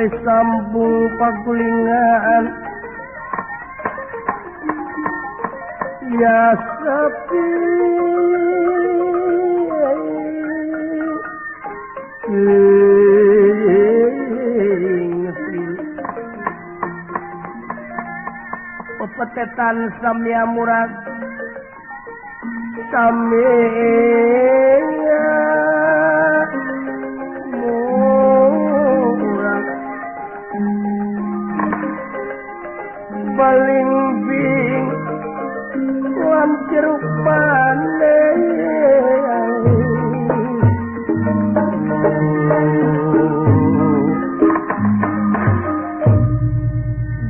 gelis sambung pagulingan ya sepi pepetetan samya murad samya murad paling bing wan jeruk manis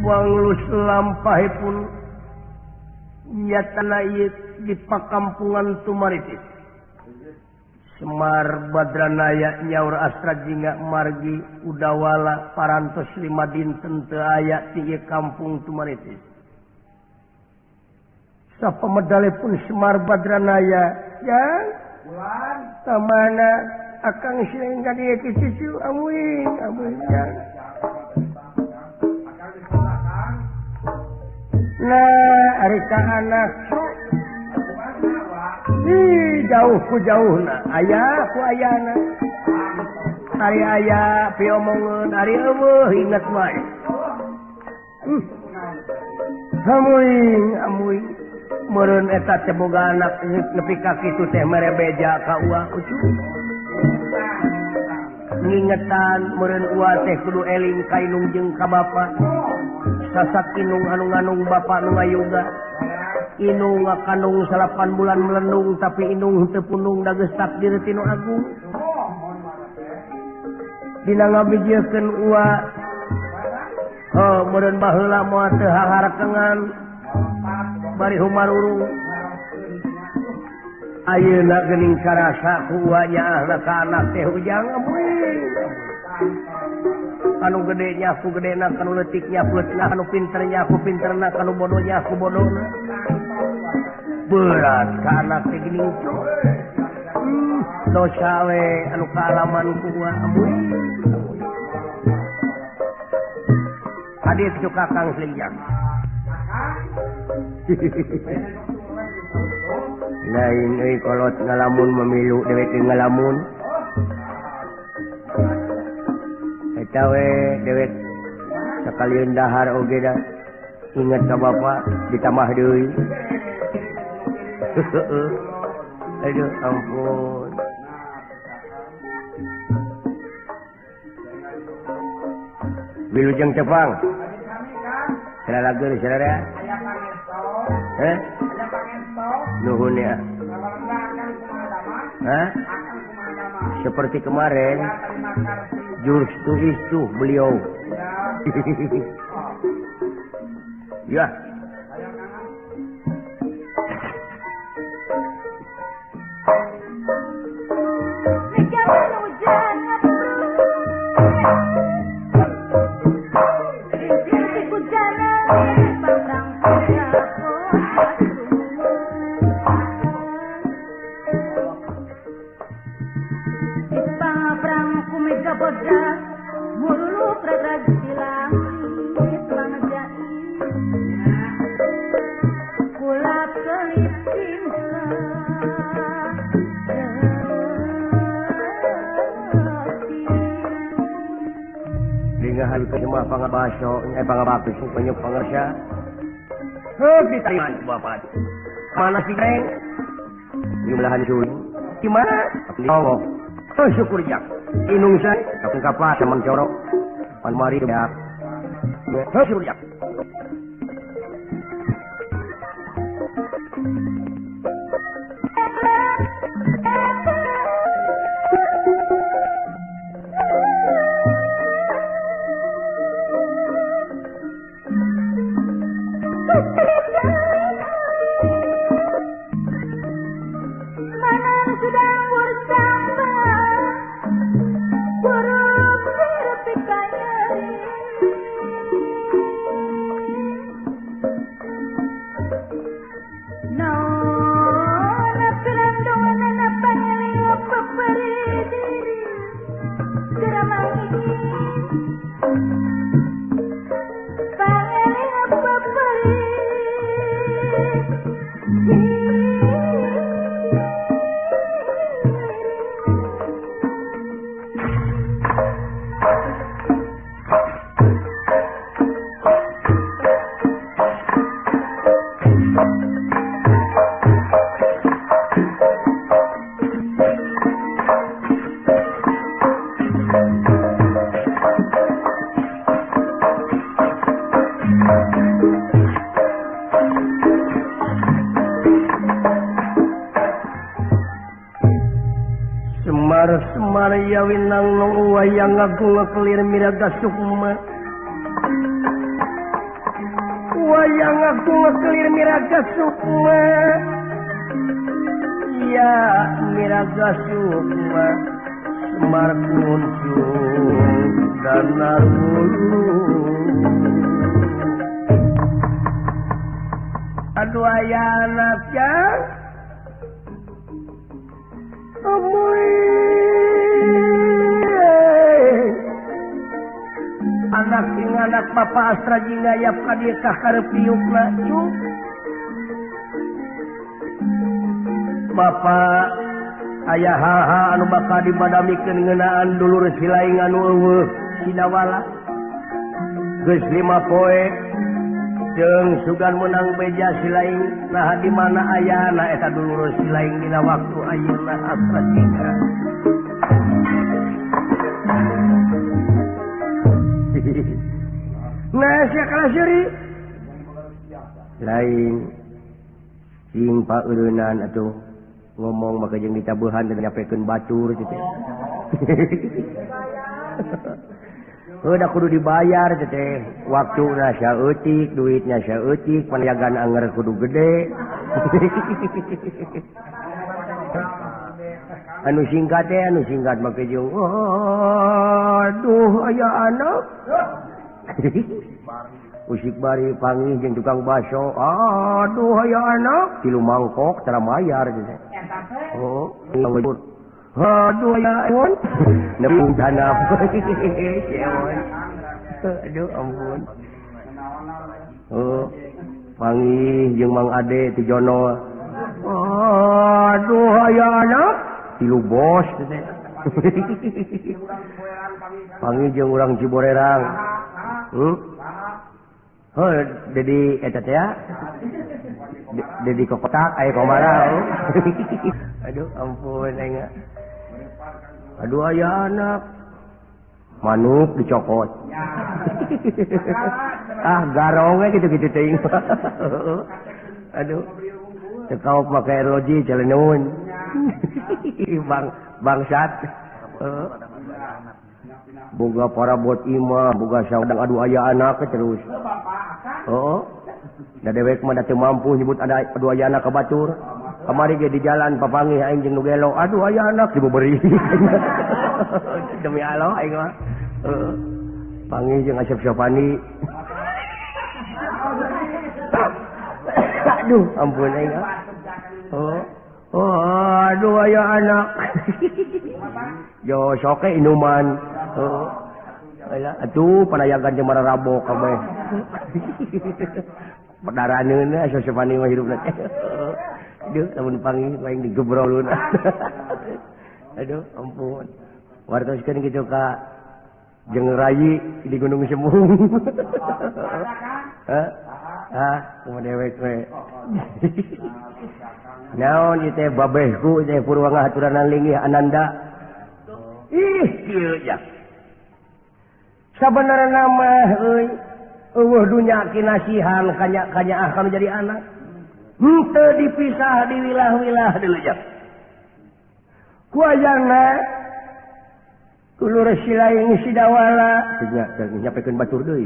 wanglus lampahipun nyatana ieu di pakampungan Tumaritis Semar Badranaya nyaur astra jingga margi udawala parantos 5 dinten teu aya ti kampung Tumaritis sapamedalipun Semar Badranaya ya bulan tamana akang sing ka dieu ki cucu amuing ya nah arika anak jauh ku jauhna aya ku ayana hari aya piomongeun hari eueuh inget wae amuing meureun eta teh boga anak nepi ka kitu teh mere beja ka uang ucu ngingetan meureun uwa teh kudu eling ka inung jeung ka bapa sasak inung anu nganung bapa nu ngayuga inung ngakandung 8 bulan melendung tapi inung teu punung da geus takdir ti nu agung dina ngabijiekeun uwa meureun baheula moal teu haharakengan bari humarurung ayeuna geuning karasa ku uwa nyaahna ka anak teh ujang amuing anu gede nya ku gedena kanu leutik nya ku leutik anu pinter nya ku pinterna kanu bodoh nya ku bodohna berat ka anak teh geuning dosa we anu kaalaman ku uwa amuing hadir cu kakang Slingjang lain euy kolot ngalamun memilu dewek ngalamun eta we dewek sakalian dahar oge da inget ka bapa ditamah deui aduh ampun Wilujeng Cepang salalageun saudara nuhun ya seperti kemarin jurus itu beliau ya pangabaso pangabapis penyup pangersya diterima bapak mana si Neng jumlahan cuy gimana Allah syukur jak inung saya kapung kapal teman corok pan mari ya syukur jak Semar ya winang nong wayang aku ngekelir miraga sukma wayang aku ngekelir miraga sukma ya miraga sukma Semar kuncung dan narulu aduh ayah anak ya anak sing anak Bapak Astra jingayap ka dieu ka karep piukna cuk Bapak aya haha anu bakal dibadamikeun ngeunaan dulur silaing anu eueuh sidawala geus 5 poe jeung sugan menang beja silaing nah di mana ayana eta dulur silaing dina waktu ayeuna Astra jingga nah siakala siri lain sing paeureunnan atuh ngomong maka jeung ditabuhan dan nyapekeun batur gitu udah kudu dibayar teh waktuna saeutik duitnya saeutik panayagan anger kudu gede anu singkat make jeung aduh aya anak usik bari panggih jeung tukang baso aduh aya anak 3 mangkok tara mayar teh oh aduh aya ewan nepung tanap aduh ampun oh panggih jeung Mang Ade ti Jono aduh aya anak 3 bos teh panggih jeung urang Ciborerang oh Dedi eta teh ya Dedi kokotak aya komara aduh ampun enggak aduh aya anak manuk dicokot garong gitu-gitu teuing aduh cekaop make loji caleneun bangsat boga parabot imah boga saudang aduh aya anak terus da dewek mah da teu mampu nyebut ada aduh aya anak ka batur kamari ge di jalan papanggih aing jeung nu gelo aduh aya anak diberi demi Allah aing mah panggih jeung Asep Syafani aduh ampun aing aduh aya anak yo soke inuman atuh panayagan jeung mararabok kabeh pedaraneun Asep Syafani mah hirupna aduh lamun panggih lain digebrolun aduh ampun wartoskeun kitu ka jeung rayi di Gunung Semung kumaha dewek we naon ieu teh babehku teh purwanga haturanan linggih Ananda ih kieu ya sabenerna mah euy eueuh dunya kinasihan kanya kanu jadi anak henteu dipisah di wilah-wilah deuleu ya kuayana dulur silaing sidawala nyapekeun batur deui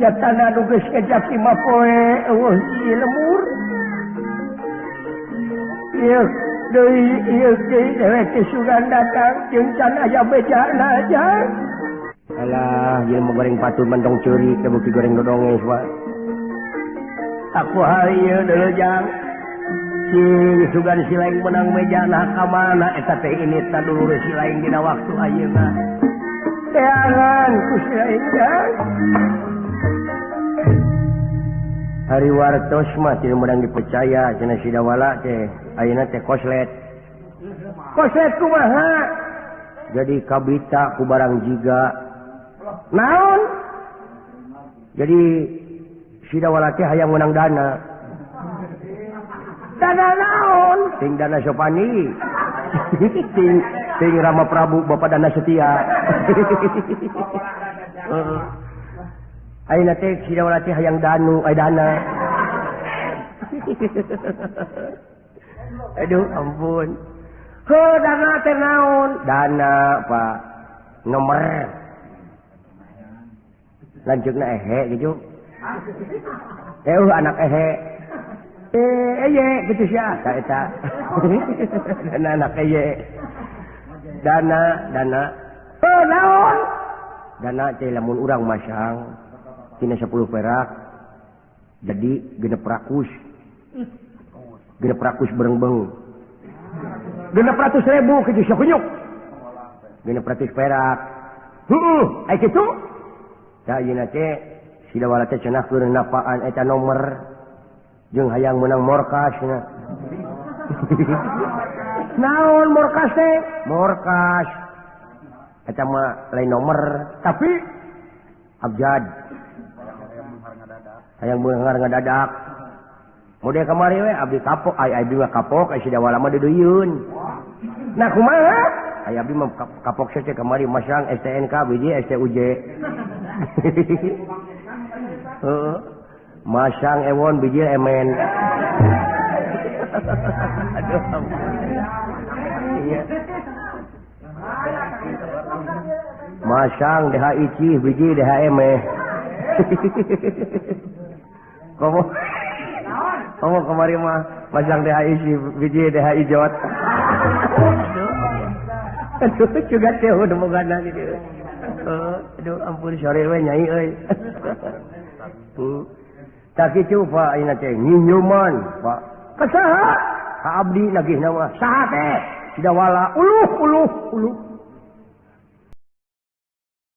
jatana nu geus ngejak 5 poe eueuh ieu lemur ieu deui ieu dewek sugan datang jeung can aya bejana aja alah ieu mah goreng patur mentong ceuri teh beuki goreng dodonges wae aku hari ieu deuleu jang cing sugan silaing menang mejana ka mana eta teh ini ta dulur silaing dina waktu ayeuna teangan ku silaing jang hari wartos mah tidak mudah dipercaya cenah sidawala teh ayeuna teh koslet kumaha jadi kabita ku barang jiga naon jadi sidawala teh hayang menang dana naon ting dana Sopani ting Rama Prabu Bapak Dana Setia ayeuna teh sidawala teh hayang dana aduh ampun dana teh naon dana Pak nomor lanjutna ehe gitu anak ehe gitu sia ka eta dana anak eye dana naon dana teh lamun urang masang tina 10 perak jadi 600 bereng-beng 600.000 kitu sia kunyuk 600 perak ai kitu da ayeuna teh sidawala teh cenah keur napaan eta nomor jeung hayang menang morkas naon morkas teh morkas eta mah lain nomor tapi abjad hayang beunghar ngadadak mode kamari we abdi kapok abdi mah kapok sidawala mah deuyeun nah kumaha abdi mah kapok saja kamari masang STNK biji STUJ masang ewon biji emen aduh iya masang DHI biji DHM kamu kemarin mah masang DHI biji DHI jot aduh juga teh udah mau gana gitu aduh ampun sore we nyai euy tak kitu Pak ayeuna teh nyinyuman Pak kasaha ka abdi nagih nama saha teh sidawala uluh